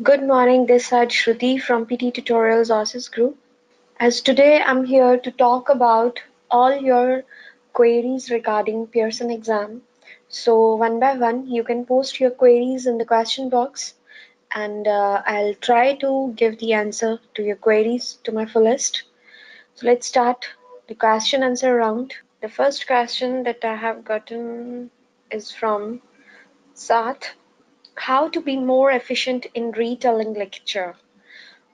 Good morning, this side Shruti from PT Tutorials Office Group. As today I'm here to talk about all your queries regarding Pearson exam. So one by one you can post your queries in the question box and I'll try to give the answer to your queries to my fullest. So let's start the question answer round. The first question that I have gotten is from Sat. How to be more efficient in retelling lecture?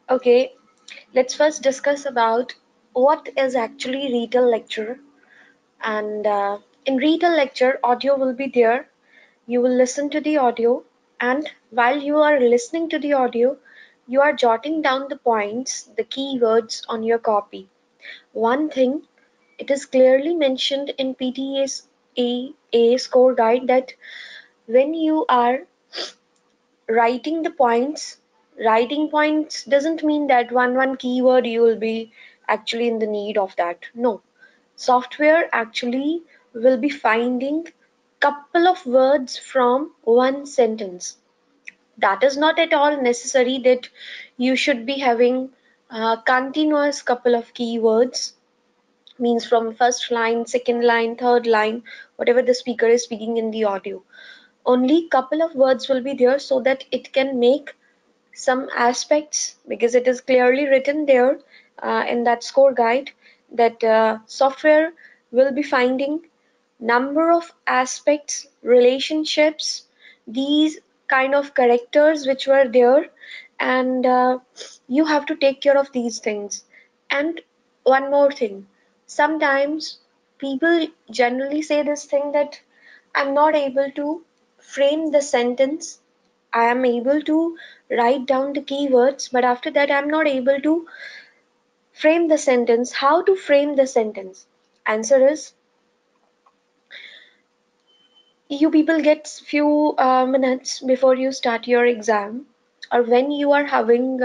Okay, let's first discuss about what is actually retell lecture. And in retell lecture, audio will be there. You will listen to the audio, and while you are listening to the audio, you are jotting down the points, the keywords on your copy. One thing, it is clearly mentioned in PTE-A score guide that when you are writing the points, writing points doesn't mean that one keyword you will be actually in the need of that. No, software actually will be finding couple of words from one sentence. That is not at all necessary that you should be having a continuous couple of keywords, means from first line, second line, third line, whatever the speaker is speaking in the audio. Only couple of words will be there so that it can make some aspects, because it is clearly written there in that score guide that software will be finding number of aspects, relationships, these kind of characters which were there, and you have to take care of these things. And one more thing, sometimes people generally say this thing that I'm not able to frame the sentence. I am able to write down the keywords, but after that I'm not able to frame the sentence. How to frame the sentence? Answer is, you people get few minutes before you start your exam, or when you are having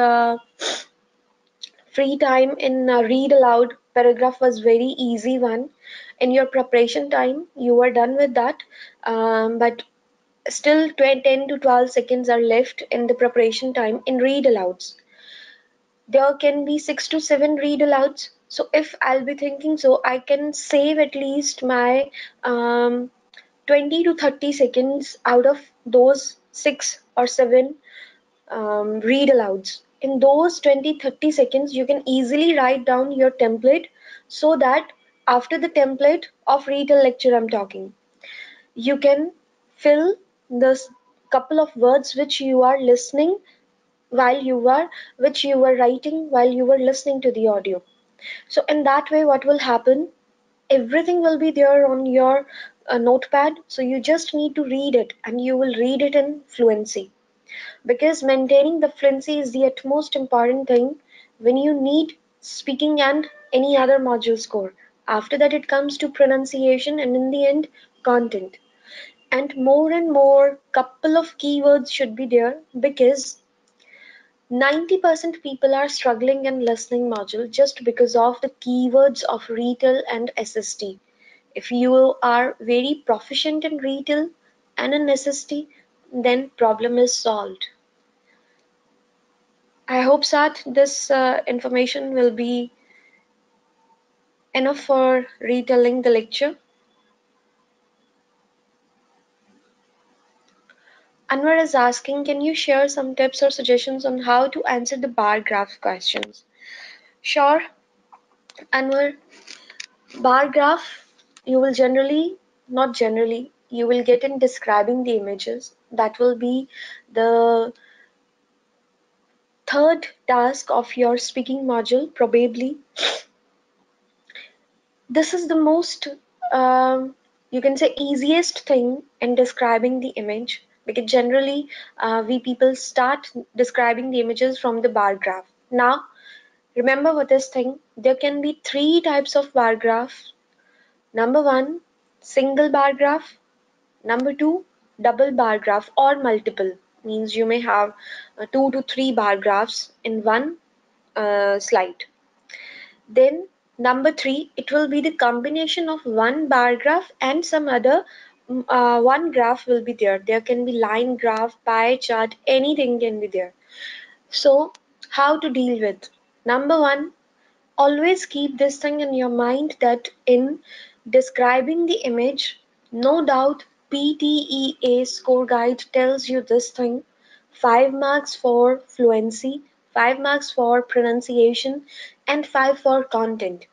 free time in read aloud paragraph was very easy one. In your preparation time you are done with that, but still 10 to 12 seconds are left in the preparation time in read alouds. There can be 6 to 7 read alouds. So if I'll be thinking, so I can save at least my 20 to 30 seconds out of those 6 or 7 read alouds. In those 20-30 seconds, you can easily write down your template, so that after the template of retell lecture I'm talking, you can fill this couple of words which you are listening while you were which you were writing while you were listening to the audio. So in that way what will happen, everything will be there on your notepad, so you just need to read it and you will read it in fluency, because maintaining the fluency is the utmost important thing when you need speaking and any other module score. After that it comes to pronunciation, and in the end content. And more couple of keywords should be there, because 90% people are struggling in listening module just because of the keywords of retell and SST. If you are very proficient in retell and in SST, then problem is solved. I hope that this information will be enough for retelling the lecture. Anwar is asking, can you share some tips or suggestions on how to answer the bar graph questions? Sure, Anwar. Bar graph, you will not generally, you will get in describing the images. That will be the third task of your speaking module, probably. This is the most, you can say, easiest thing in describing the image, because generally we people start describing the images from the bar graph. Now, remember what this thing, there can be 3 types of bar graph. Number 1, single bar graph. Number 2, double bar graph or multiple, means you may have 2 to 3 bar graphs in one slide. Then number 3, it will be the combination of one bar graph and some other one graph will be there. There can be line graph, pie chart, anything can be there. So, how to deal with? Number one, always keep this thing in your mind that in describing the image, no doubt PTE-A score guide tells you this thing: 5 marks for fluency, 5 marks for pronunciation, and 5 for content.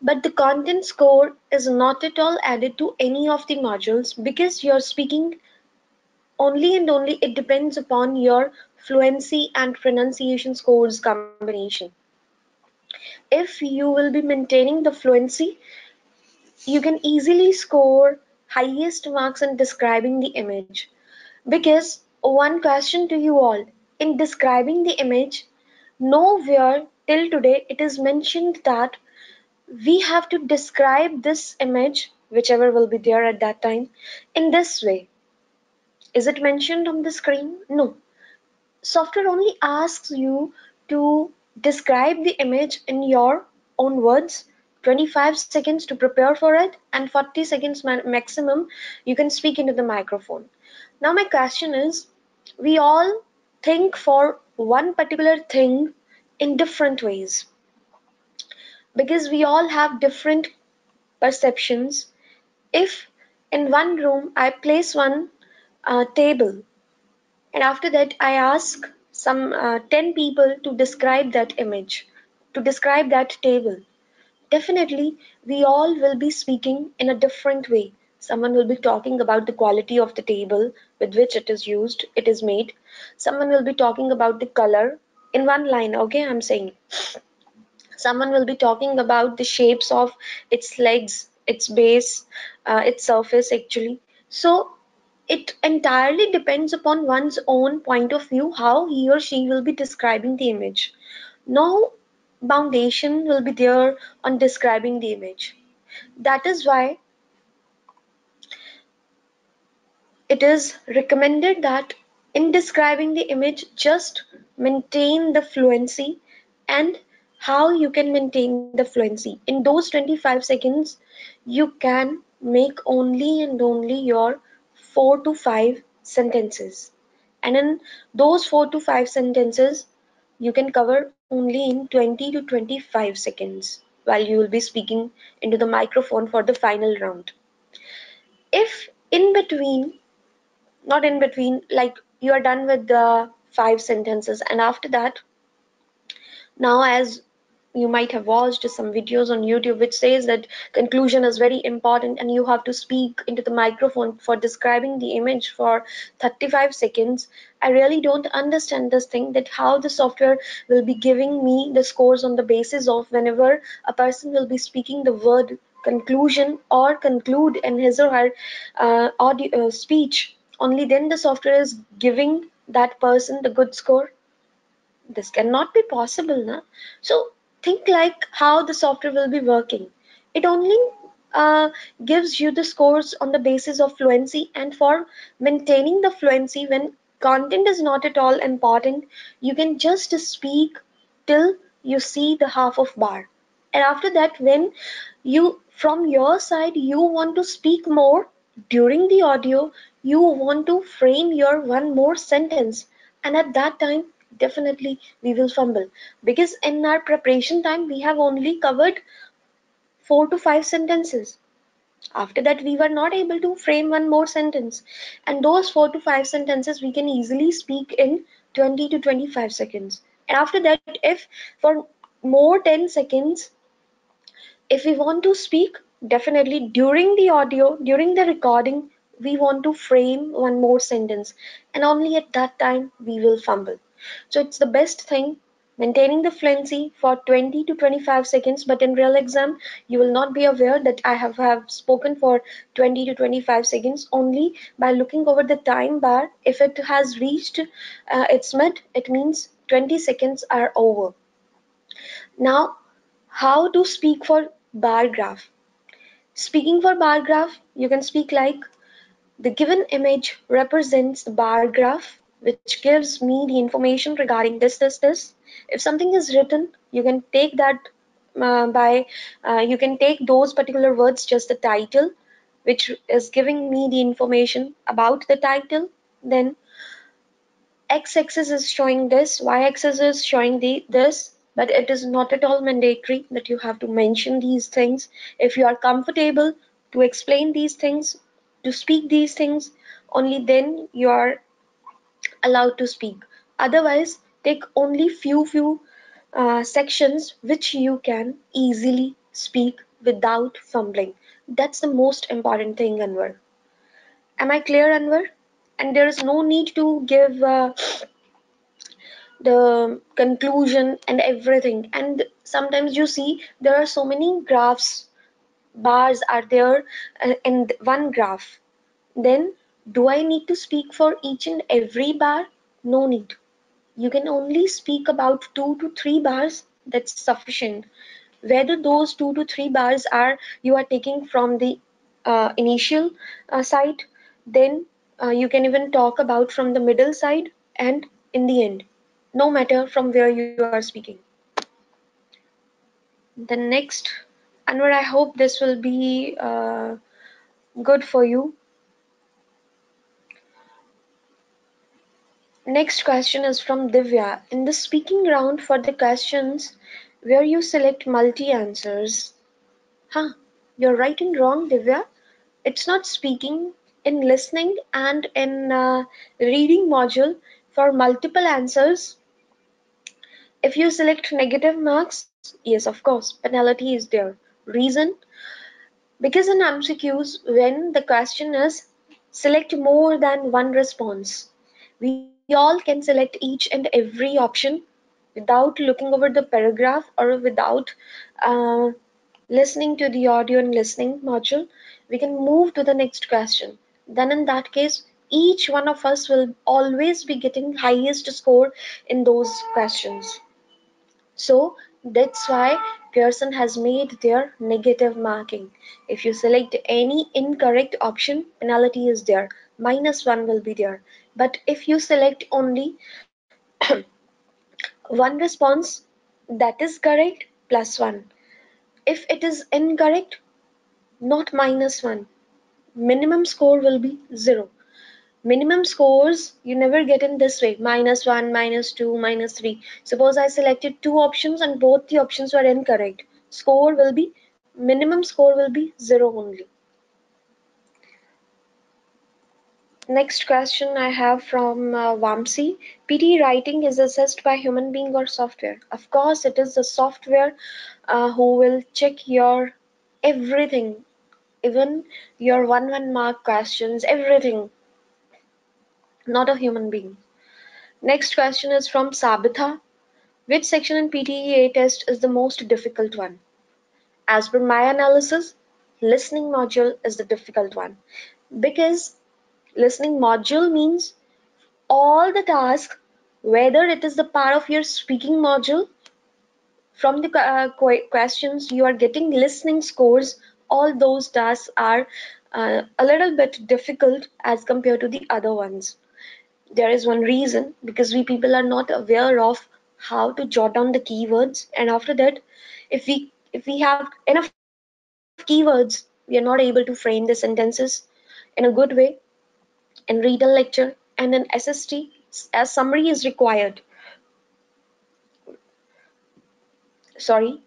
But the content score is not at all added to any of the modules because you're speaking only and only it depends upon your fluency and pronunciation scores combination. If you will be maintaining the fluency, you can easily score highest marks in describing the image. Because one question to you all, in describing the image, nowhere till today it is mentioned that we have to describe this image, whichever will be there at that time, in this way. Is it mentioned on the screen? No. Software only asks you to describe the image in your own words, 25 seconds to prepare for it, and 40 seconds maximum you can speak into the microphone. Now, my question is, we all think for one particular thing in different ways because we all have different perceptions. If in one room I place one table, and after that, I ask some 10 people to describe that image, to describe that table. Definitely, we all will be speaking in a different way. Someone will be talking about the quality of the table with which it is used, it is made. Someone will be talking about the color in one line, okay, I'm saying. Someone will be talking about the shapes of its legs, its base, its surface actually. So it entirely depends upon one's own point of view how he or she will be describing the image. No foundation will be there on describing the image. That is why it is recommended that in describing the image, just maintain the fluency. And how you can maintain the fluency? In those 25 seconds, you can make only and only your 4 to 5 sentences. And in those 4 to 5 sentences, you can cover only in 20 to 25 seconds while you will be speaking into the microphone for the final round. If in between, not in between, like you are done with the 5 sentences, and after that, now as you might have watched some videos on YouTube which says that conclusion is very important and you have to speak into the microphone for describing the image for 35 seconds. I really don't understand this thing, that how the software will be giving me the scores on the basis of whenever a person will be speaking the word conclusion or conclude in his or her audio speech, only then the software is giving that person the good score. This cannot be possible, na? So think like how the software will be working. It only gives you the scores on the basis of fluency, and for maintaining the fluency when content is not at all important, you can just speak till you see the half of bar. And after that, when you from your side you want to speak more during the audio, you want to frame your one more sentence, and at that time definitely we will fumble because in our preparation time we have only covered 4 to 5 sentences. After that we were not able to frame one more sentence, and those 4 to 5 sentences we can easily speak in 20 to 25 seconds. And after that, if for more 10 seconds, if we want to speak, definitely during the audio, during the recording, we want to frame one more sentence, and only at that time we will fumble. So it's the best thing maintaining the fluency for 20 to 25 seconds, but in real exam you will not be aware that I have spoken for 20 to 25 seconds. Only by looking over the time bar, if it has reached its mid, it means 20 seconds are over. Now, how to speak for bar graph? Speaking for bar graph, you can speak like the given image represents the bar graph, which gives me the information regarding this. If something is written, you can take that by you can take those particular words, just the title, which is giving me the information about the title. Then x-axis is showing this, y-axis is showing this, but it is not at all mandatory that you have to mention these things. If you are comfortable to explain these things, to speak these things, only then you are allowed to speak. Otherwise, take only few sections which you can easily speak without fumbling. That's the most important thing, Anwar. Am I clear, Anwar? And there is no need to give the conclusion and everything. And sometimes you see there are so many graphs, bars are there in one graph. Then, do I need to speak for each and every bar? No need. You can only speak about 2 to 3 bars, that's sufficient. Whether those 2 to 3 bars are you are taking from the initial side, then you can even talk about from the middle side and in the end, no matter from where you are speaking. The next, Anwar, I hope this will be good for you. Next question is from Divya. In the speaking round for the questions where you select multi answers, huh, you're right and wrong, Divya. It's not speaking. In listening and in reading module for multiple answers, if you select negative marks, yes, of course, penalty is there. Reason? Because in MCQs, when the question is select more than one response, we all can select each and every option without looking over the paragraph or without uh, listening to the audio and listening module. We can move to the next question. Then in that case, each one of us will always be getting highest score in those questions. So that's why Pearson has made their negative marking. If you select any incorrect option, penalty is there. -1 will be there. But if you select only one response that is correct, +1. If it is incorrect, not -1. Minimum score will be 0. Minimum scores you never get in this way, -1, -2, -3. Suppose I selected two options and both the options were incorrect. Score will be, minimum score will be 0 only. Next question I have from Vamsi. PT writing is assessed by human being or software? Of course, it is the software who will check your everything, even your 1 mark questions, everything, not a human being. Next question is from Sabitha. Which section in PTE-A test is the most difficult one? As per my analysis, listening module is the difficult one because listening module means all the tasks, whether it is the part of your speaking module, from the questions you are getting listening scores, all those tasks are a little bit difficult as compared to the other ones. There is one reason because we people are not aware of how to jot down the keywords, and after that, if we have enough keywords, we are not able to frame the sentences in a good way. In read a lecture and in SST, as summary is required. Sorry,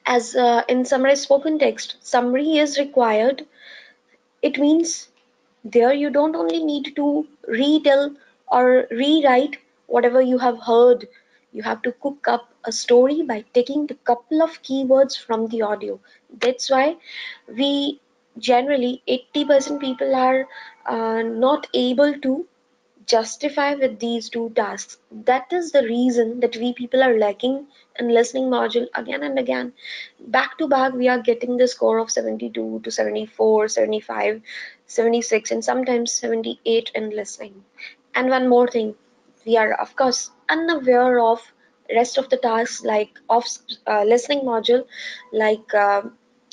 as in summarized spoken text, summary is required. It means there you don't only need to retell or rewrite whatever you have heard. You have to cook up a story by taking the couple of keywords from the audio. That's why we generally 80% people are not able to justify with these two tasks. That is the reason that we people are lacking in listening module again and again. Back to back, we are getting the score of 72 to 74, 75, 76, and sometimes 78 in listening. And one more thing, we are of course unaware of rest of the tasks like of listening module, like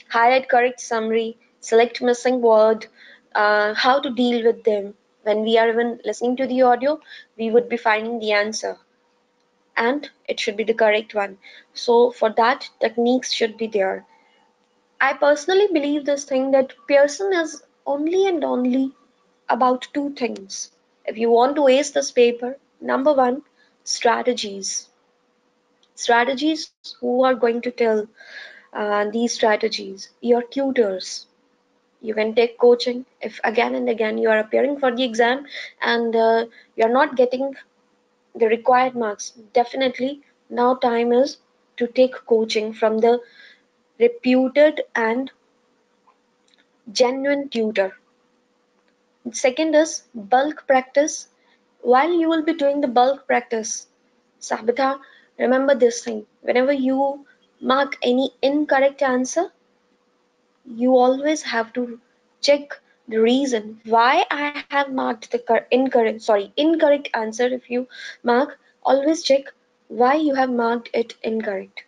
highlight correct summary, select missing word, how to deal with them. When we are even listening to the audio, we would be finding the answer and it should be the correct one. So for that, techniques should be there. I personally believe this thing that Pearson is only and only about two things. If you want to ace this paper, number one, strategies. Strategies, who are going to tell these strategies? Your tutors. You can take coaching if again and again you are appearing for the exam and you're not getting the required marks. Definitely now time is to take coaching from the reputed and genuine tutor. Second is bulk practice. While you will be doing the bulk practice, Sabita, remember this thing. Whenever you mark any incorrect answer, you always have to check the reason why I have marked the incorrect answer. If you mark, always check why you have marked it incorrect.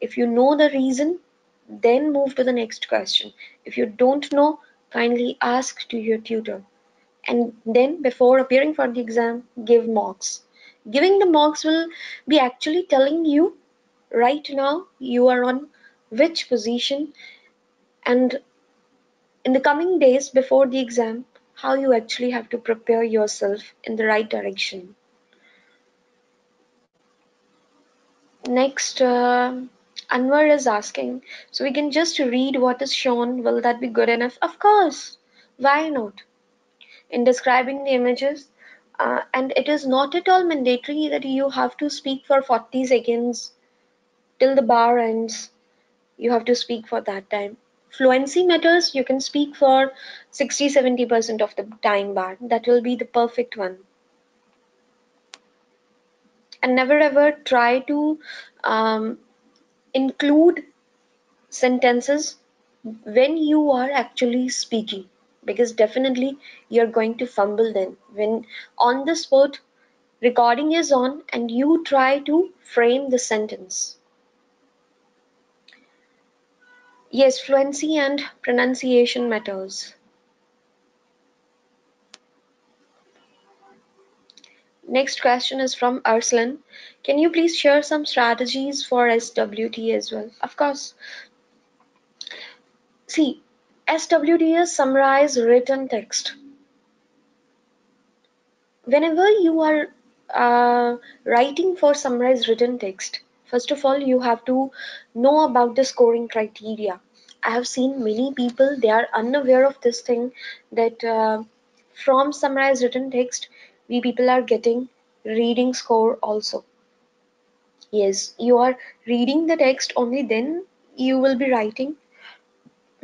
If you know the reason, then move to the next question. If you don't know, kindly ask to your tutor. And then before appearing for the exam, give mocks. Giving the mocks will be actually telling you right now you are on which position, and in the coming days before the exam, how you actually have to prepare yourself in the right direction. Next, Anwar is asking, so we can just read what is shown. Will that be good enough? Of course. Why not? In describing the images, and it is not at all mandatory that you have to speak for 40 seconds till the bar ends. You have to speak for that time. Fluency matters, you can speak for 60-70% of the time bar. That will be the perfect one. And never ever try to um, include sentences when you are actually speaking, because definitely you're going to fumble then. When on the spot recording is on and you try to frame the sentence. Yes, fluency and pronunciation matters. Next question is from Arslan. Can you please share some strategies for SWT as well? Of course. See, SWT is summarize written text. Whenever you are writing for summarized written text, first of all, you have to know about the scoring criteria. I have seen many people, they are unaware of this thing, that from summarized written text, we people are getting reading score also. Yes, you are reading the text only then you will be writing,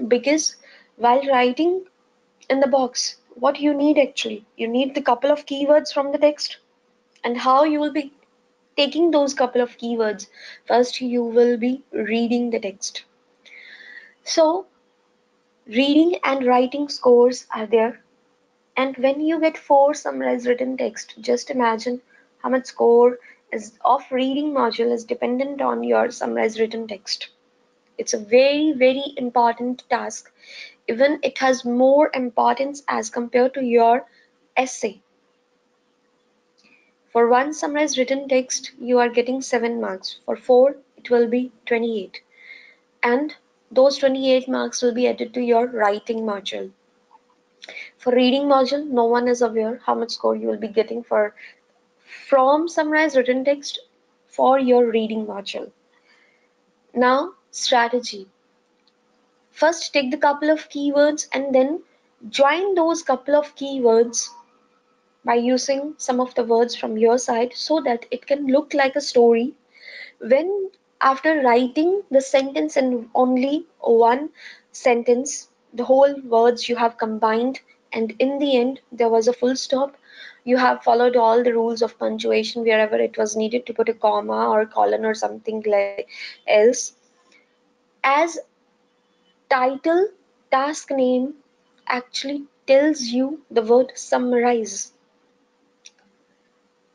because while writing in the box, what you need actually, you need the couple of keywords from the text, and how you will be taking those couple of keywords. First, you will be reading the text. So, reading and writing scores are there. And when you get 4 summarized written text, just imagine how much score is of reading module is dependent on your summarized written text. It's a very, very important task. Even it has more importance as compared to your essay. For one summarized written text, you are getting 7 marks. For 4, it will be 28. And those 28 marks will be added to your writing module. For reading module, no one is aware how much score you will be getting for from summarized written text for your reading module. Now, strategy. First, take the couple of keywords and then join those couple of keywords by using some of the words from your side so that it can look like a story. When after writing the sentence in only one sentence, the whole words you have combined, and in the end there was a full stop, you have followed all the rules of punctuation wherever it was needed to put a comma or colon or something like else. As title, task name actually tells you the word summarize.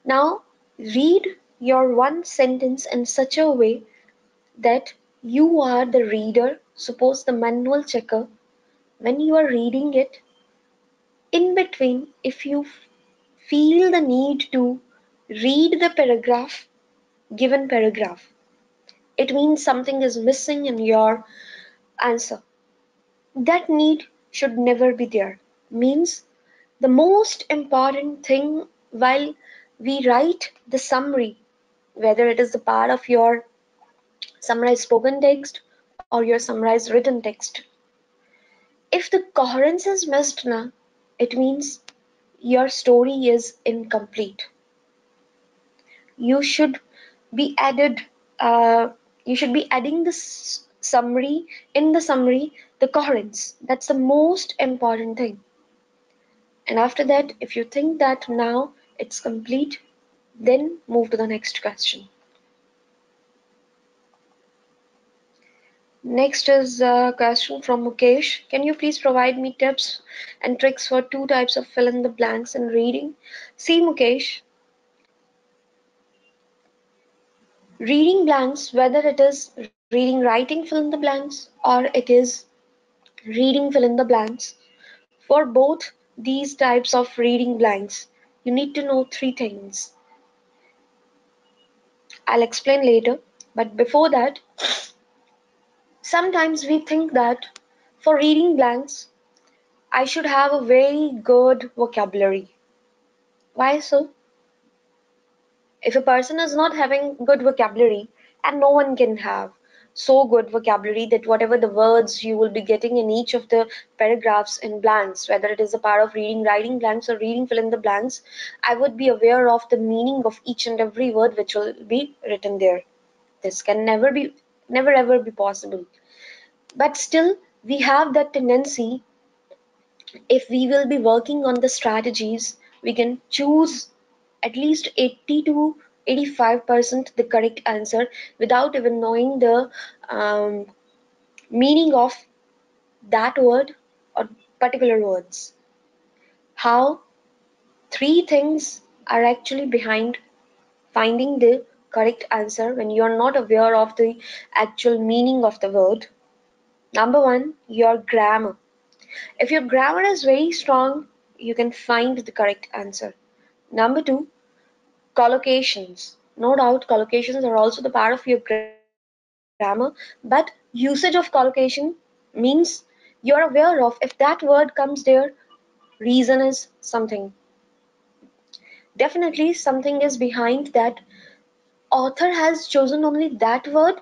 Now read your one sentence in such a way that you are the reader. Suppose the manual checker, when you are reading it, in between, if you feel the need to read the paragraph, given paragraph, it means something is missing in your answer. That need should never be there. Means The most important thing while we write the summary, whether it is the part of your summarized spoken text or your summarized written text, if the coherence is missed na, it means your story is incomplete. You should be added you should be adding the summary, in the summary, the coherence. That's the most important thing. And after that, if you think that now it's complete, then move to the next question. Next is a question from Mukesh. Can you please provide me tips and tricks for two types of fill in the blanks in reading? See, Mukesh, reading blanks, whether it is reading writing fill in the blanks or it is reading fill in the blanks, for both these types of reading blanks, you need to know three things. I'll explain later, but before that, sometimes we think that for reading blanks, I should have a very good vocabulary. Why so? If a person is not having good vocabulary, and no one can have so good vocabulary that whatever the words you will be getting in each of the paragraphs in blanks, whether it is a part of reading writing blanks or reading fill in the blanks, I would be aware of the meaning of each and every word which will be written there. This can never ever be possible. But still, we have that tendency. If we will be working on the strategies, we can choose at least 80 to 85% the correct answer without even knowing the um, meaning of that word or particular words. How three things are actually behind finding the correct answer when you are not aware of the actual meaning of the word. Number one, your grammar. If your grammar is very strong, you can find the correct answer. Number two, collocations. No doubt, collocations are also the part of your grammar, but usage of collocation means you're aware of if that word comes there, reason is something. Definitely, something is behind that. Author has chosen only that word,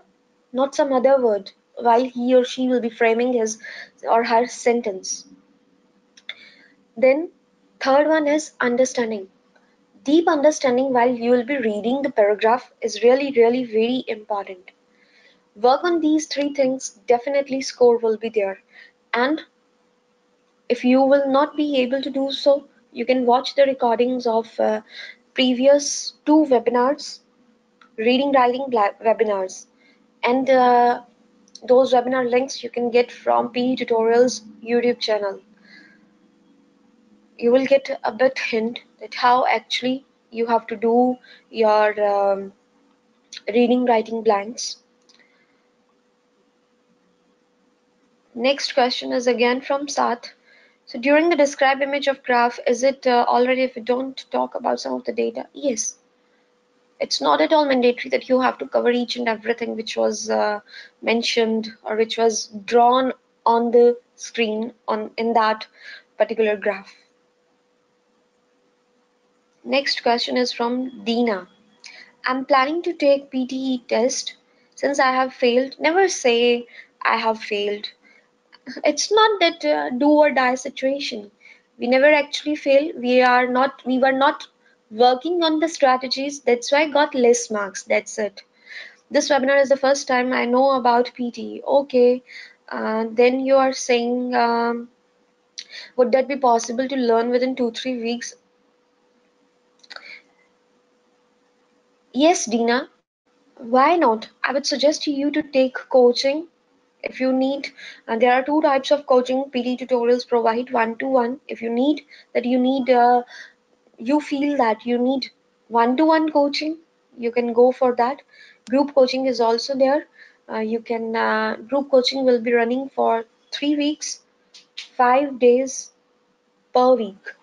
not some other word, while he or she will be framing his or her sentence. Then, third one is understanding. Deep understanding while you will be reading the paragraph is really, really very important. Work on these three things, definitely score will be there. And if you will not be able to do so, you can watch the recordings of previous two webinars, reading writing webinars. And those webinar links you can get from PE Tutorials YouTube channel. You will get a bit hint that how actually you have to do your reading writing blanks. Next question is again from Sat. So during the describe image of graph, is it already if we don't talk about some of the data? Yes, it's not at all mandatory that you have to cover each and everything which was mentioned or which was drawn on the screen on in that particular graph. Next question is from Dina. I'm planning to take PTE test since I have failed. Never say I have failed. It's not that do or die situation. We never actually fail. We were not working on the strategies. That's why I got less marks. That's it. This webinar is the first time I know about PT. Okay. Then you are saying, would that be possible to learn within 2-3 weeks? Yes, Dina. Why not? I would suggest you to take coaching if you need. There are two types of coaching PT tutorials provide: one-to-one. If you need that, you feel that you need one-to-one coaching, you can go for that. Group coaching is also there. You can Group coaching will be running for 3 weeks, 5 days per week.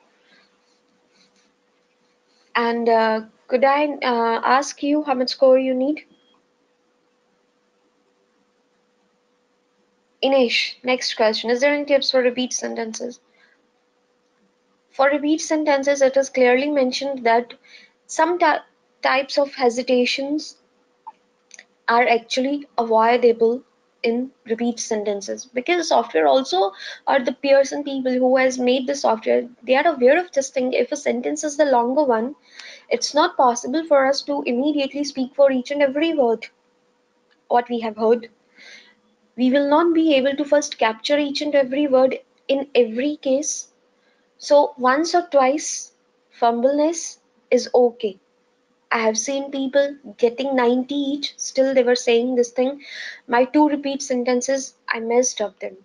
And could I ask you how much score you need? Inesh, next question. Is there any tips for repeat sentences? For repeat sentences, it is clearly mentioned that some types of hesitations are actually avoidable in repeat sentences, because software also, or the Pearson people who has made the software, they are aware of this thing. If a sentence is the longer one, it's not possible for us to immediately speak for each and every word what we have heard. We will not be able to first capture each and every word in every case. So once or twice fumbleness is okay. I have seen people getting 90 each, still they were saying this thing. My two repeat sentences, I messed up them.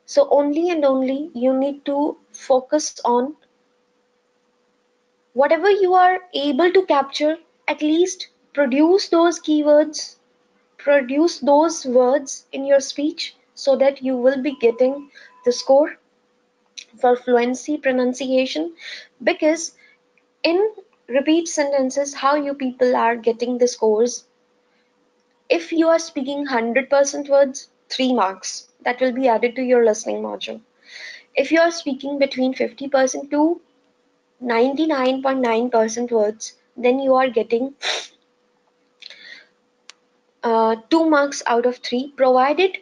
So only and only you need to focus on whatever you are able to capture, at least produce those keywords, produce those words in your speech so that you will be getting the score for fluency pronunciation. Because in repeat sentences, how you people are getting the scores, if you are speaking 100% words, 3 marks that will be added to your listening module. If you are speaking between 50% to 99.9% words, then you are getting 2 marks out of 3, provided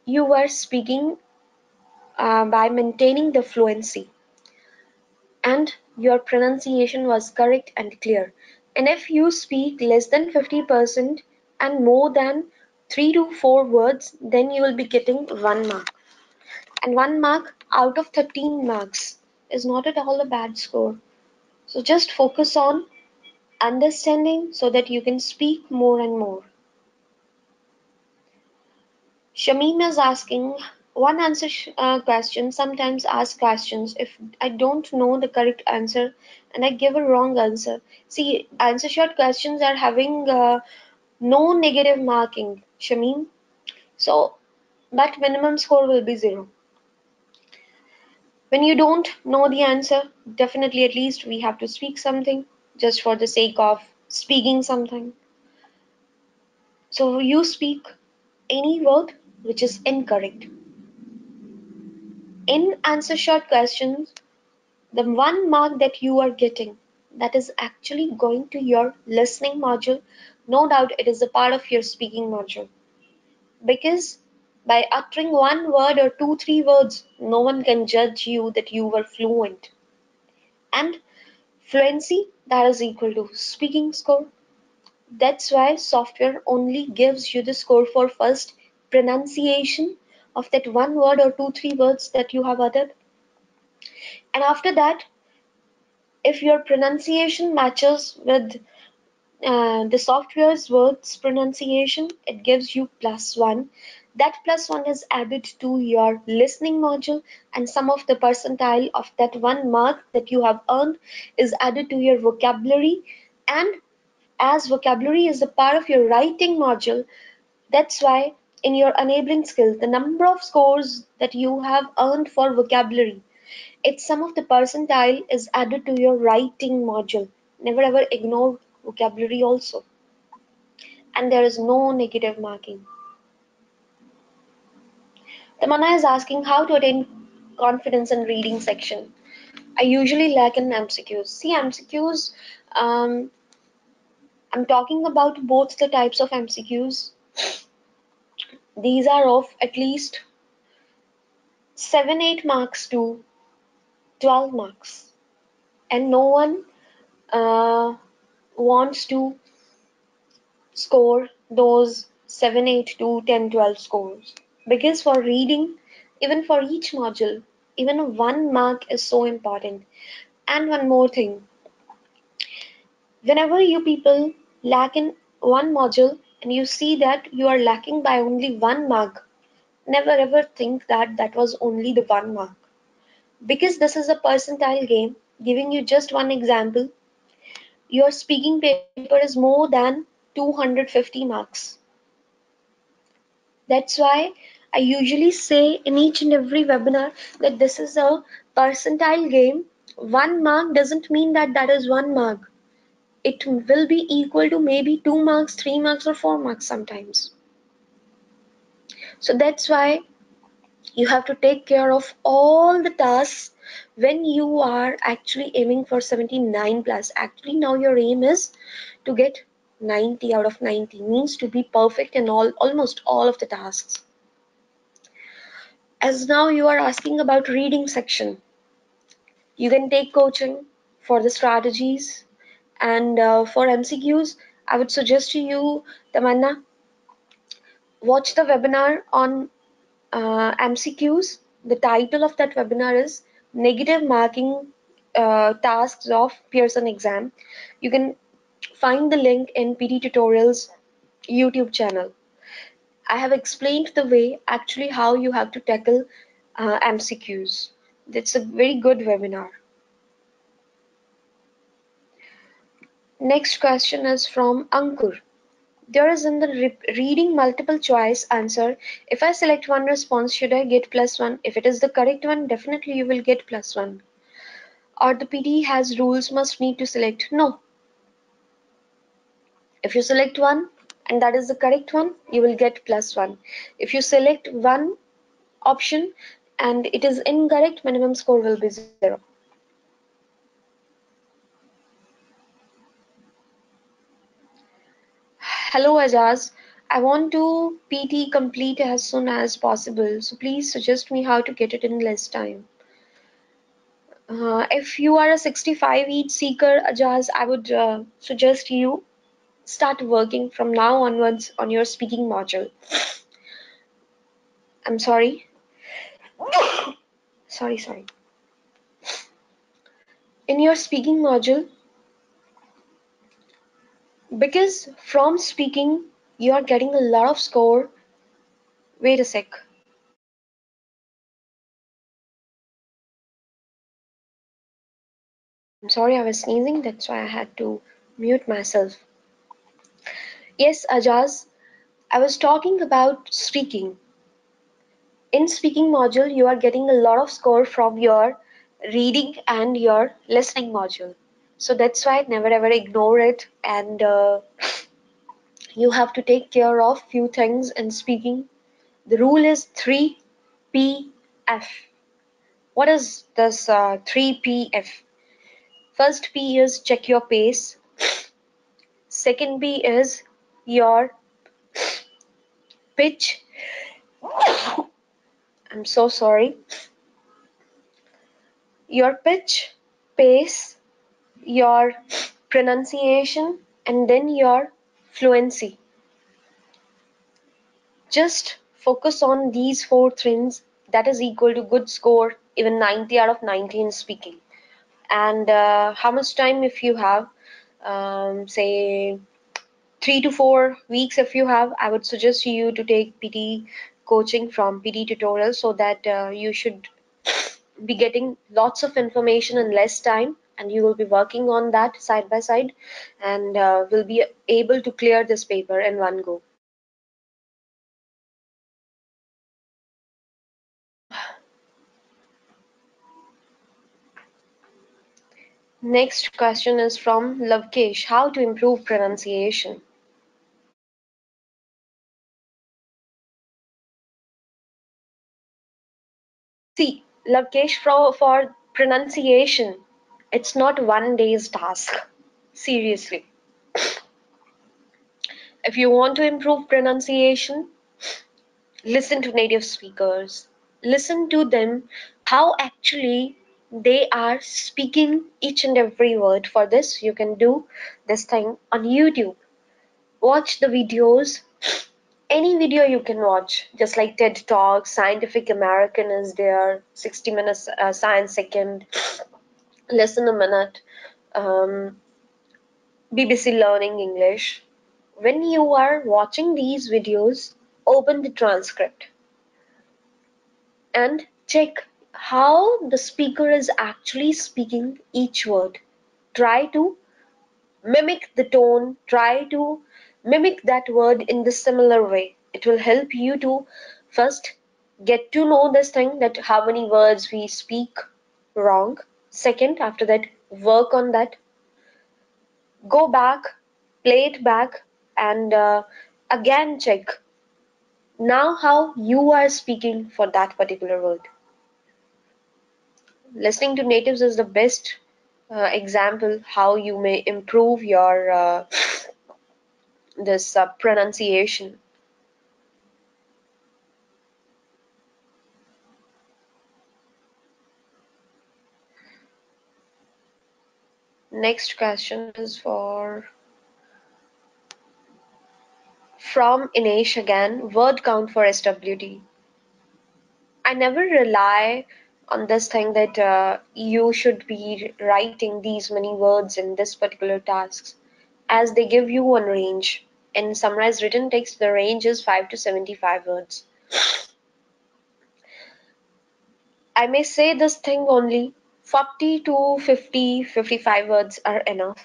you are speaking by maintaining the fluency and your pronunciation was correct and clear. And if you speak less than 50% and more than 3 to 4 words, then you will be getting 1 mark. And 1 mark out of 13 marks is not at all a bad score. So just focus on understanding so that you can speak more and more. Shamim is asking one answer question. Sometimes ask questions if I don't know the correct answer and I give a wrong answer. See, answer short questions are having no negative marking, Shamim. So that minimum score will be 0. When you don't know the answer, definitely at least we have to speak something just for the sake of speaking something. So you speak any word which is incorrect. In answer short questions, the 1 mark that you are getting, that is actually going to your listening module. No doubt it is a part of your speaking module. Because by uttering one word or two, three words, no one can judge you that you were fluent. And fluency, that is equal to speaking score. That's why software only gives you the score for first pronunciation of that one word or two, three words that you have uttered. And after that, if your pronunciation matches with the software's words pronunciation, it gives you +1. That +1 is added to your listening module, and some of the percentile of that 1 mark that you have earned is added to your vocabulary. And as vocabulary is a part of your writing module, that's why in your enabling skill, the number of scores that you have earned for vocabulary, it's some of the percentile is added to your writing module. Never ever ignore vocabulary also. And there is no negative marking. Tamanna is asking how to attain confidence in reading section. I usually lack in MCQs. See, MCQs, um, I'm talking about both the types of MCQs. These are of at least 7, 8 marks to 12 marks. And no one uh, wants to score those 7, 8 to 10, 12 scores. Because for reading, even for each module, even 1 mark is so important. And one more thing, whenever you people lack in one module and you see that you are lacking by only 1 mark, never ever think that that was only the 1 mark. Because this is a percentile game, giving you just one example, your speaking paper is more than 250 marks. That's why I usually say in each and every webinar that this is a percentile game. 1 mark doesn't mean that that is 1 mark. It will be equal to maybe 2 marks, 3 marks, or 4 marks sometimes. So that's why you have to take care of all the tasks when you are actually aiming for 79 plus. Actually now your aim is to get 90 out of 90, means to be perfect in almost all of the tasks. As now you are asking about reading section, you can take coaching for the strategies, and for MCQs, I would suggest to you, Tamanna, watch the webinar on MCQs. The title of that webinar is Negative Marking Tasks of Pearson Exam. You can find the link in PT Tutorials YouTube channel. I have explained the way actually how you have to tackle MCQs. It's a very good webinar. Next question is from Ankur. There is in the reading multiple choice answer. If I select one response, should I get +1? If it is the correct one, definitely you will get +1. Or the PTE has rules must need to select? No. If you select one and that is the correct one, you will get +1. If you select one option and it is incorrect, minimum score will be 0. Hello Ajaz, I want to PT complete as soon as possible, so please suggest me how to get it in less time. If you are a 65 each seeker, Ajaz, I would suggest you start working from now onwards on your speaking module. I'm sorry. Sorry. In your speaking module, because from speaking, you are getting a lot of score. Wait a sec. I'm sorry, I was sneezing. That's why I had to mute myself. Yes, Ajaz, I was talking about speaking. In speaking module, you are getting a lot of score from your reading and your listening module. So that's why never ever ignore it, and you have to take care of few things in speaking. The rule is 3PF. What is this 3PF? First P is check your pace. Second P is your pitch. I'm so sorry. Your pitch, pace, your pronunciation, and then your fluency. Just focus on these four things. That is equal to good score, even 90 out of 90 in speaking. And how much time if you have, say 3 to 4 weeks if you have, I would suggest you to take PT coaching from PT tutorial, so that you should be getting lots of information in less time, and you will be working on that side by side, and will be able to clear this paper in one go. Next question is from Lavkesh. How to improve pronunciation? See, Lavkesh, for pronunciation, it's not one day's task. Seriously. If you want to improve pronunciation, listen to native speakers. Listen to them, how actually they are speaking each and every word. For this, you can do this thing on YouTube. Watch the videos. Any video you can watch, just like TED Talk, Scientific American is there, 60 minutes science second, listen a minute, BBC Learning English. When you are watching these videos, open the transcript and check how the speaker is actually speaking each word. Try to mimic the tone, try to mimic that word in the similar way. It will help you to first get to know this thing, that how many words we speak wrong. Second, after that, work on that. Go back, play it back, and again check now how you are speaking for that particular word. listening to natives is the best example how you may improve your this pronunciation. Next question is for from Inesh again. Word count for SWT. I never rely on this thing that you should be writing these many words in this particular tasks, as they give you one range. In summarized written text, the range is 5 to 75 words. I may say this thing only 40 to 50, 55 words are enough.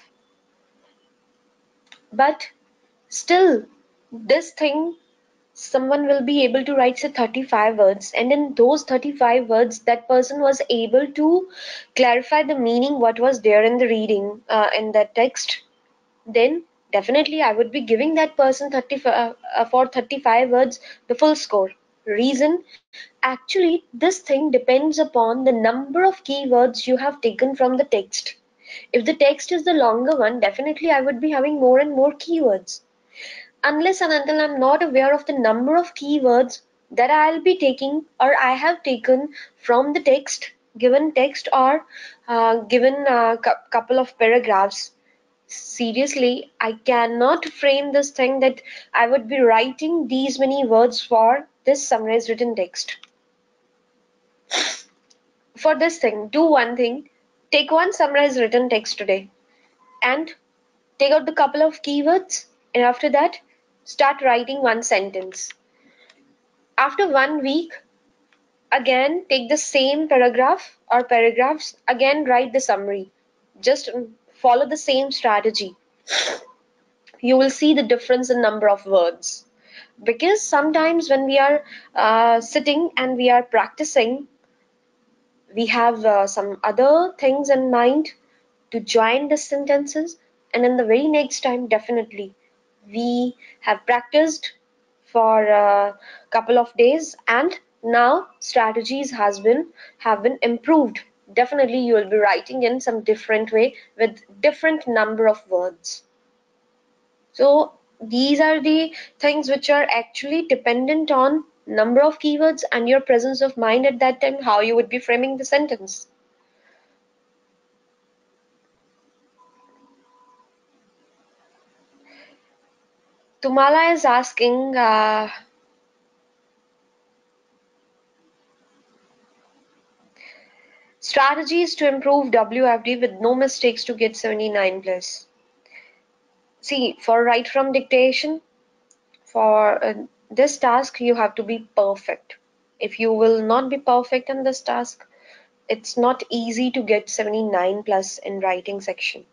But still, this thing, someone will be able to write say 35 words, and in those 35 words that person was able to clarify the meaning what was there in the reading in that text, then definitely I would be giving that person 35 words the full score. Reason, actually this thing depends upon the number of keywords you have taken from the text. If the text is the longer one, definitely I would be having more and more keywords. Unless and until I'm not aware of the number of keywords that I'll be taking or I have taken from the text, given text, or given a couple of paragraphs, seriously, I cannot frame this thing that I would be writing these many words for this summarized written text. For this thing, do one thing. Take one summarized written text today and take out the couple of keywords, and after that, start writing one sentence. After 1 week, again take the same paragraph or paragraphs, again write the summary. Just follow the same strategy. You will see the difference in number of words. Because sometimes when we are sitting and we are practicing, we have some other things in mind to join the sentences, and in the very next time definitely we have practiced for a couple of days, and now strategies have been improved. Definitely you will be writing in some different way with different number of words. So these are the things which are actually dependent on number of keywords and your presence of mind at that time, how you would be framing the sentence. Tumala is asking, strategies to improve WFD with no mistakes to get 79 plus. See, for write from dictation, for this task, you have to be perfect. If you will not be perfect in this task, it's not easy to get 79 plus in writing section.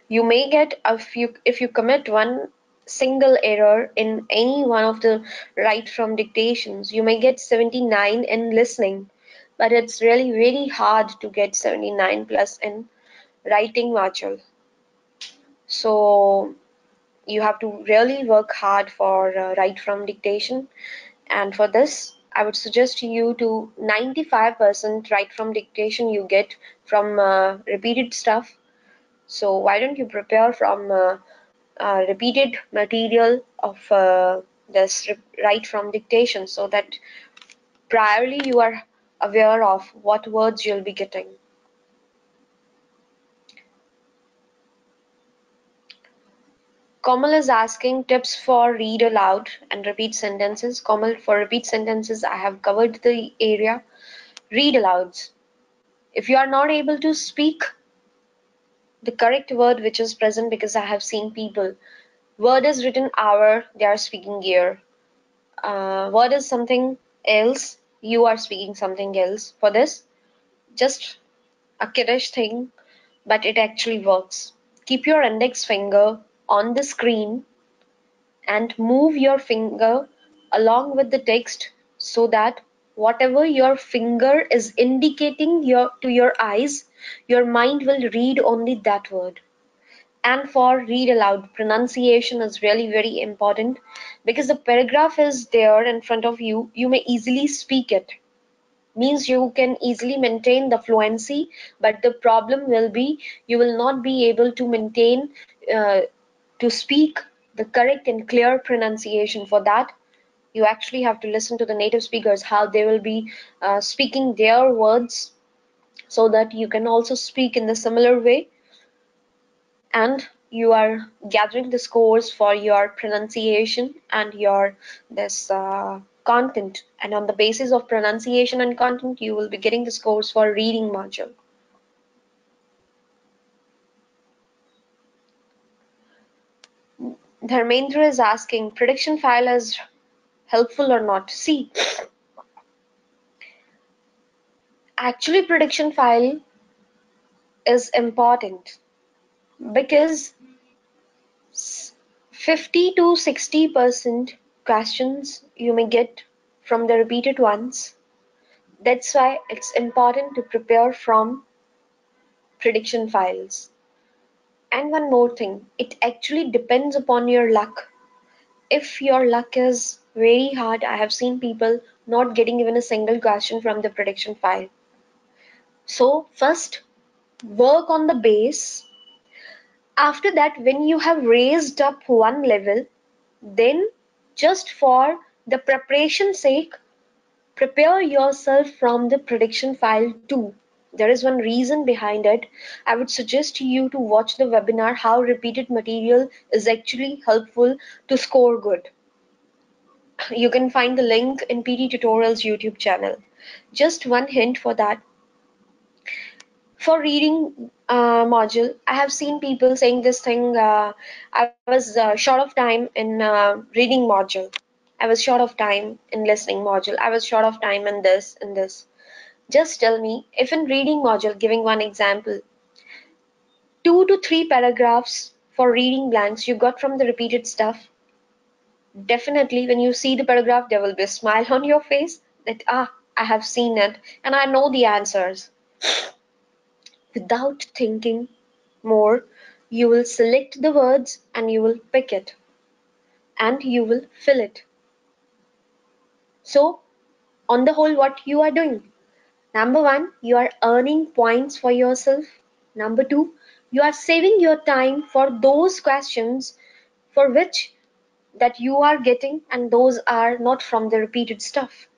You may get if you commit one single error in any one of the write from dictations, you may get 79 in listening, but it's really very hard to get 79 plus in writing virtual. So you have to really work hard for write from dictation, and for this I would suggest you to 95% write from dictation you get from repeated stuff. So why don't you prepare from repeated material of this write from dictation, so that priorly you are aware of what words you'll be getting. Komal is asking tips for read aloud and repeat sentences. Komal, for repeat sentences, I have covered the area. Read alouds. If you are not able to speak the correct word which is present, because I have seen people, word is written hour, they are speaking year. Word is something else, you are speaking something else. For this, just a kiddish thing, but it actually works. Keep your index finger on the screen and move your finger along with the text, so that whatever your finger is indicating to your eyes, your mind will read only that word. And for read aloud, pronunciation is really very important, because the paragraph is there in front of you, you may easily speak it, means you can easily maintain the fluency, but the problem will be you will not be able to maintain uh, to speak the correct and clear pronunciation. For that, you actually have to listen to the native speakers, how they will be speaking their words, so that you can also speak in the similar way, and you are gathering the scores for your pronunciation and your this content, and on the basis of pronunciation and content you will be getting the scores for reading module. Dharmendra is asking, prediction file is helpful or not? See, actually prediction file is important because 50 to 60% questions you may get from the repeated ones. That's why it's important to prepare from prediction files. And one more thing, it actually depends upon your luck. If your luck is very hard, I have seen people not getting even a single question from the prediction file. So first, work on the base. After that, when you have raised up one level, then just for the preparation sake, prepare yourself from the prediction file too. There is one reason behind it. I would suggest you to watch the webinar how repeated material is actually helpful to score good. You can find the link in PT Tutorials YouTube channel. Just one hint for that. For reading module, I have seen people saying this thing, I was short of time in reading module. I was short of time in listening module. I was short of time in this and this. Just tell me, if in reading module, giving one example, 2 to 3 paragraphs for reading blanks you got from the repeated stuff, definitely when you see the paragraph, there will be a smile on your face that, I have seen it and I know the answers. Without thinking more, you will select the words and you will pick it and you will fill it. So, on the whole, what you are doing? Number one, you are earning points for yourself. Number two, you are saving your time for those questions for which that you are getting, and those are not from the repeated stuff.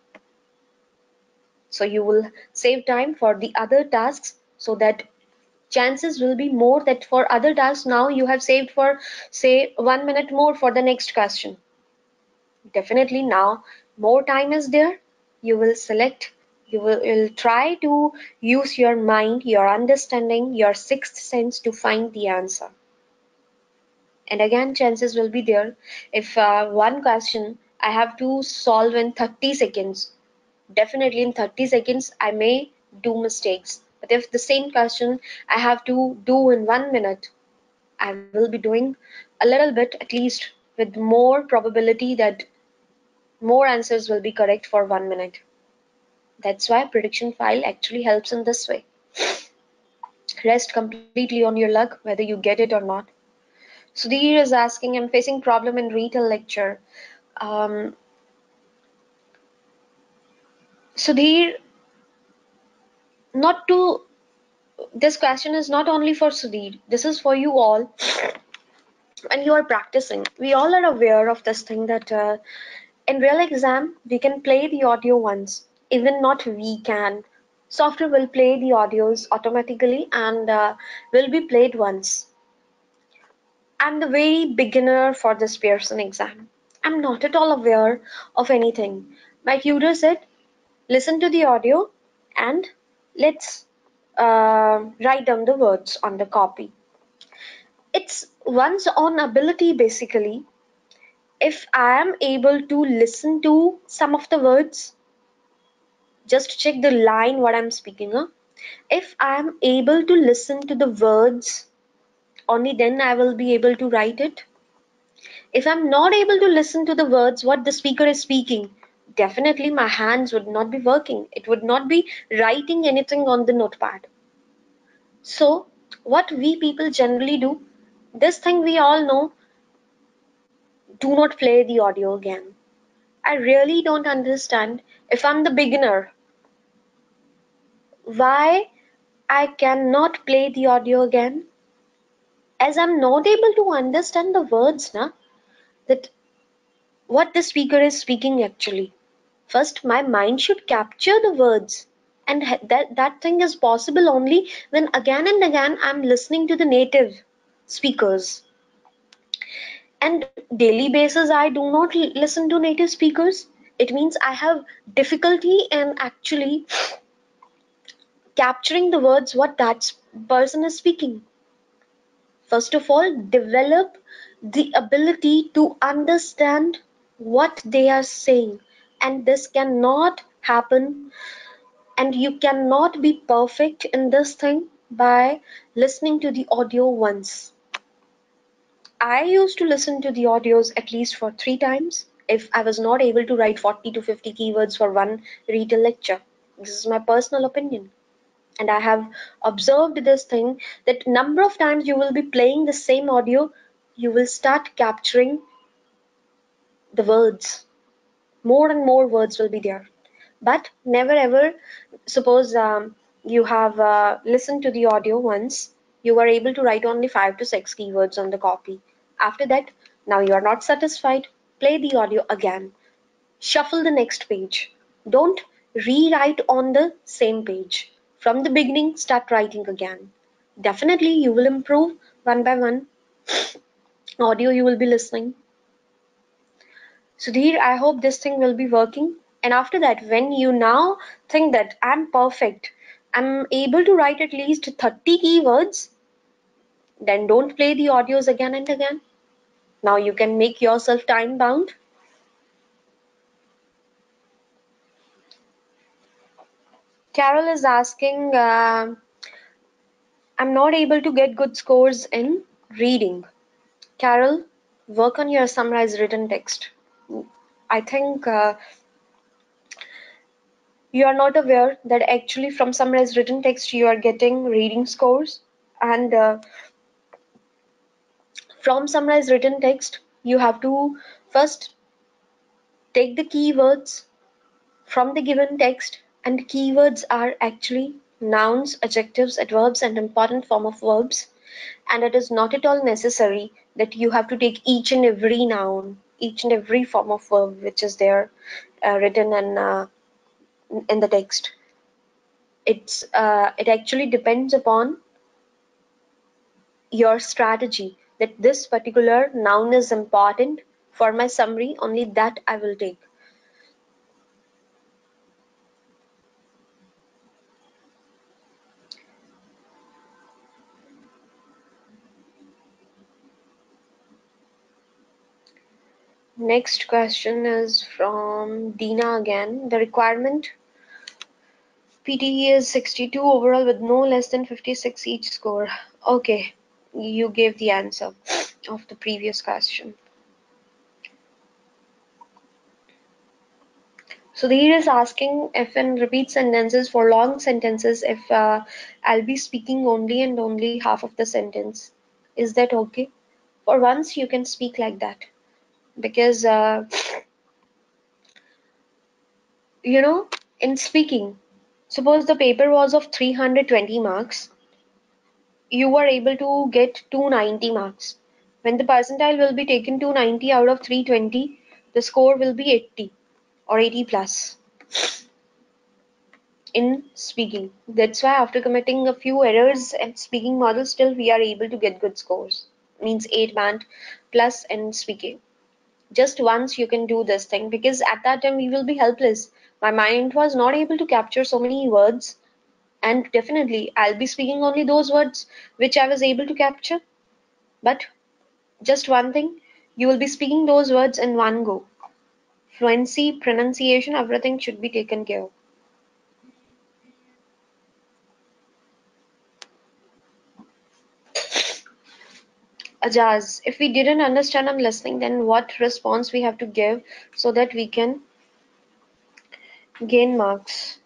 So you will save time for the other tasks, so that chances will be more that for other tasks now you have saved for say 1 minute more for the next question. Definitely now more time is there. You will select, you'll try to use your mind, your understanding, your sixth sense to find the answer. And again, chances will be there. If one question I have to solve in 30 seconds, definitely in 30 seconds I may do mistakes. But if the same question I have to do in 1 minute, I will be doing a little bit at least with more probability that more answers will be correct for 1 minute. That's why prediction file actually helps in this way. Rest completely on your luck whether you get it or not. Sudhir is asking, I'm facing problem in retail lecture. Um, Sudhir, not to this question is not only for Sudhir. This is for you all. When you are practicing, we all are aware of this thing that in real exam we can play the audio once. Even not we can. Software will play the audios automatically and will be played once. I'm the very beginner for this Pearson exam. I'm not at all aware of anything. My tutor said, listen to the audio and let's write down the words on the copy. It's one's own ability basically. If I am able to listen to some of the words, just check the line what I'm speaking of. If I am able to listen to the words, only then I will be able to write it. If I'm not able to listen to the words what the speaker is speaking, definitely my hands would not be working. It would not be writing anything on the notepad. So, what we people generally do, this thing we all know, do not play the audio again. I really don't understand if I'm the beginner. Why I cannot play the audio again? As I'm not able to understand the words, that what the speaker is speaking actually. First, my mind should capture the words, and that thing is possible only when again and again I'm listening to the native speakers. And daily basis, I do not listen to native speakers. It means I have difficulty in actually capturing the words what that person is speaking. First of all, develop the ability to understand what they are saying. And this cannot happen, and you cannot be perfect in this thing by listening to the audio once. I used to listen to the audios at least for 3 times if I was not able to write 40 to 50 keywords for one retail lecture. This is my personal opinion. And I have observed this thing that number of times you will be playing the same audio, you will start capturing the words. More and more words will be there. But never ever, suppose you have listened to the audio once, you were able to write only 5 to 6 keywords on the copy. After that, now you are not satisfied, play the audio again. Shuffle the next page. Don't rewrite on the same page. From the beginning, start writing again. Definitely, you will improve one by one. Audio you will be listening. Sudhir, I hope this thing will be working. And after that, when you now think that I'm perfect, I'm able to write at least 30 keywords, then don't play the audios again and again. Now you can make yourself time bound. Carol is asking, I'm not able to get good scores in reading. Carol, work on your summarized written text. I think you are not aware that actually from summarized written text you are getting reading scores, and from summarized written text you have to first take the keywords from the given text, and keywords are actually nouns, adjectives, adverbs, and important form of verbs. And it is not at all necessary that you have to take each and every noun, each and every form of verb which is there written in the text. It actually depends upon your strategy that this particular noun is important for my summary, only that I will take. Next question is from Dina again. The requirement PTE is 62 overall with no less than 56 each score. Okay, you gave the answer of the previous question. So Sudhir is asking if in repeat sentences for long sentences, if I'll be speaking only and only half of the sentence. Is that okay? For once, you can speak like that. Because, you know, in speaking, suppose the paper was of 320 marks, you were able to get 290 marks. When the percentile will be taken 290 out of 320, the score will be 80 or 80 plus in speaking. That's why after committing a few errors and speaking model, still we are able to get good scores. Means 8 band plus in speaking. Just once you can do this thing, because at that time we will be helpless. My mind was not able to capture so many words, and definitely I'll be speaking only those words which I was able to capture. But just one thing, you will be speaking those words in one go. Fluency, pronunciation, everything should be taken care of. Ajaz, if we didn't understand on listening, then what response we have to give so that we can gain marks?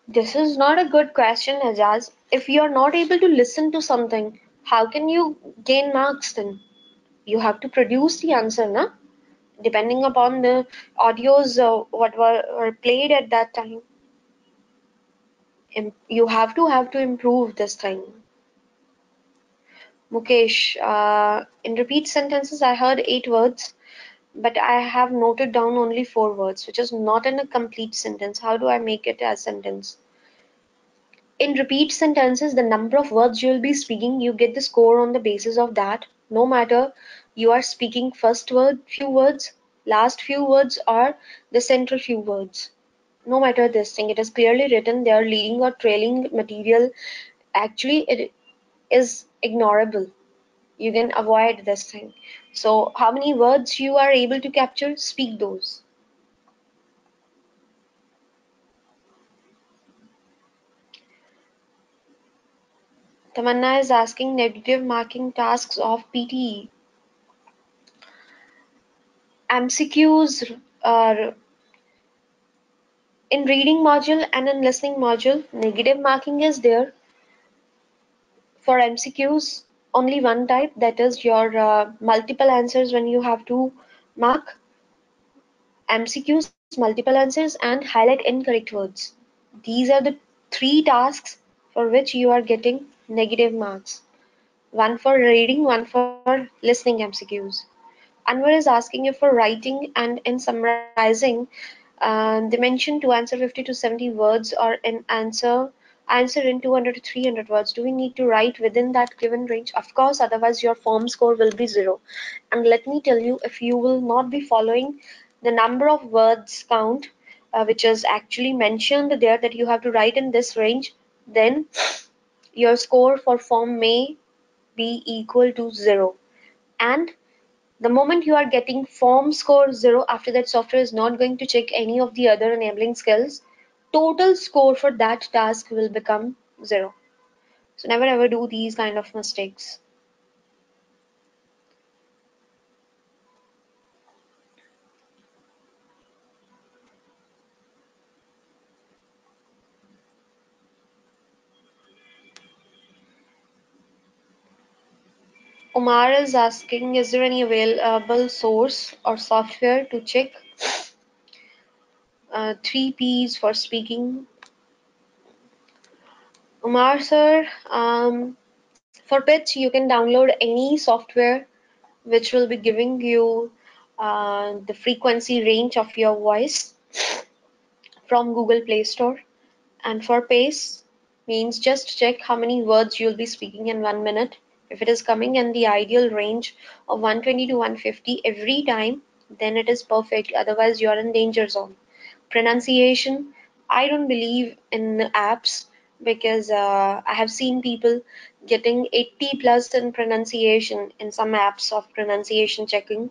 This is not a good question, Ajaz. If you are not able to listen to something, how can you gain marks then? You have to produce the answer, na? Depending upon the audios what were played at that time. You have to improve this thing. Mukesh, in repeat sentences, I heard 8 words, but I have noted down only 4 words, which is not in a complete sentence. How do I make it as sentence? In repeat sentences, the number of words you will be speaking, you get the score on the basis of that. No matter you are speaking first word, few words, last few words, or the central few words. No matter this thing, it is clearly written there, leading or trailing material. Actually, it is ignorable. You can avoid this thing. So, how many words you are able to capture? Speak those. Tamanna is asking negative marking tasks of PTE. MCQs are in reading module and in listening module. Negative marking is there. For MCQs, only one type, that is your multiple answers when you have to mark MCQs, multiple answers, and highlight incorrect words. These are the three tasks for which you are getting negative marks. One for reading, one for listening MCQs. Anwar is asking you for writing and in summarizing, they mentioned to answer 50 to 70 words or in answer in 200 to 300 words. Do we need to write within that given range? Of course, otherwise your form score will be zero. And let me tell you, if you will not be following the number of words count, which is actually mentioned there that you have to write in this range, then your score for form may be equal to zero. And the moment you are getting form score zero, after that software is not going to check any of the other enabling skills. Total score for that task will become zero. So never ever do these kind of mistakes. Umar is asking, is there any available source or software to check 3Ps for speaking? Umar sir, for pitch you can download any software which will be giving you the frequency range of your voice from Google Play Store. And for pace means just check how many words you'll be speaking in 1 minute. If it is coming in the ideal range of 120 to 150 every time, then it is perfect. Otherwise, you're in danger zone. Pronunciation, I don't believe in apps because I have seen people getting 80 plus in pronunciation in some apps of pronunciation checking.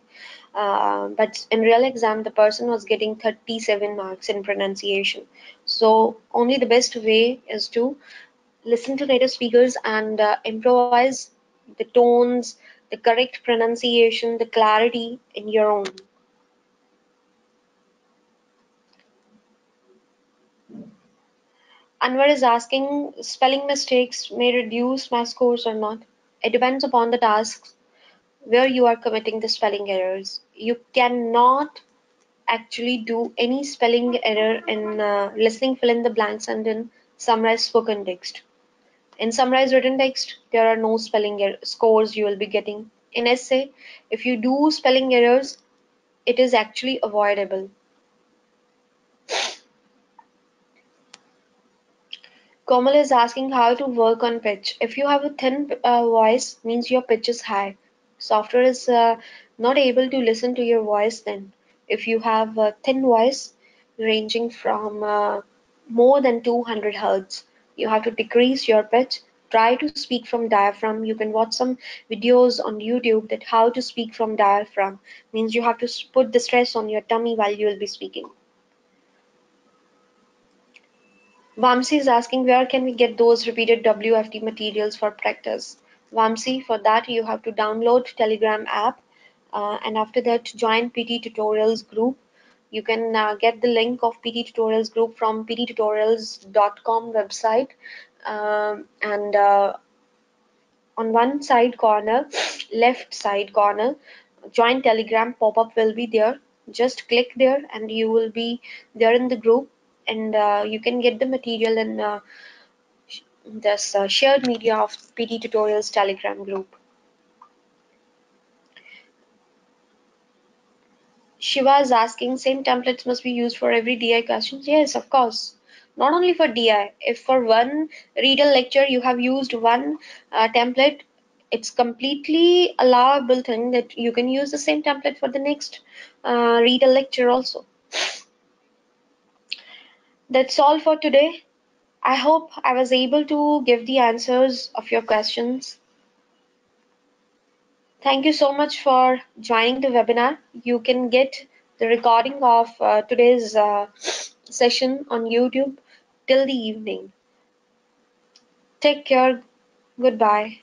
But in real exam, the person was getting 37 marks in pronunciation. So only the best way is to listen to native speakers and improvise the tones, the correct pronunciation, the clarity in your own. Anwar is asking, spelling mistakes may reduce my scores or not. It depends upon the tasks where you are committing the spelling errors. You cannot actually do any spelling error in listening fill in the blanks and in summarize spoken text. In summarize written text, there are no spelling scores you will be getting. In essay, if you do spelling errors, it is actually avoidable. Komal is asking how to work on pitch. If you have a thin voice, means your pitch is high. Software is not able to listen to your voice then. If you have a thin voice ranging from more than 200 hertz, you have to decrease your pitch. Try to speak from diaphragm. You can watch some videos on YouTube that how to speak from diaphragm. Means you have to put the stress on your tummy while you will be speaking. Vamsi is asking where can we get those repeated WFT materials for practice. Vamsi, for that you have to download Telegram app and after that join PT Tutorials group. You can get the link of PT Tutorials group from pttutorials.com website and on one side corner, left side corner, join Telegram pop-up will be there. Just click there and you will be there in the group, and you can get the material in this shared media of PT Tutorials Telegram group. Shiva is asking, same templates must be used for every DI questions? Yes, of course. Not only for DI. If for one reader lecture you have used one template, it's completely allowable thing that you can use the same template for the next reader lecture also. That's all for today. I hope I was able to give the answers of your questions. Thank you so much for joining the webinar. You can get the recording of today's session on YouTube till the evening. Take care. Goodbye.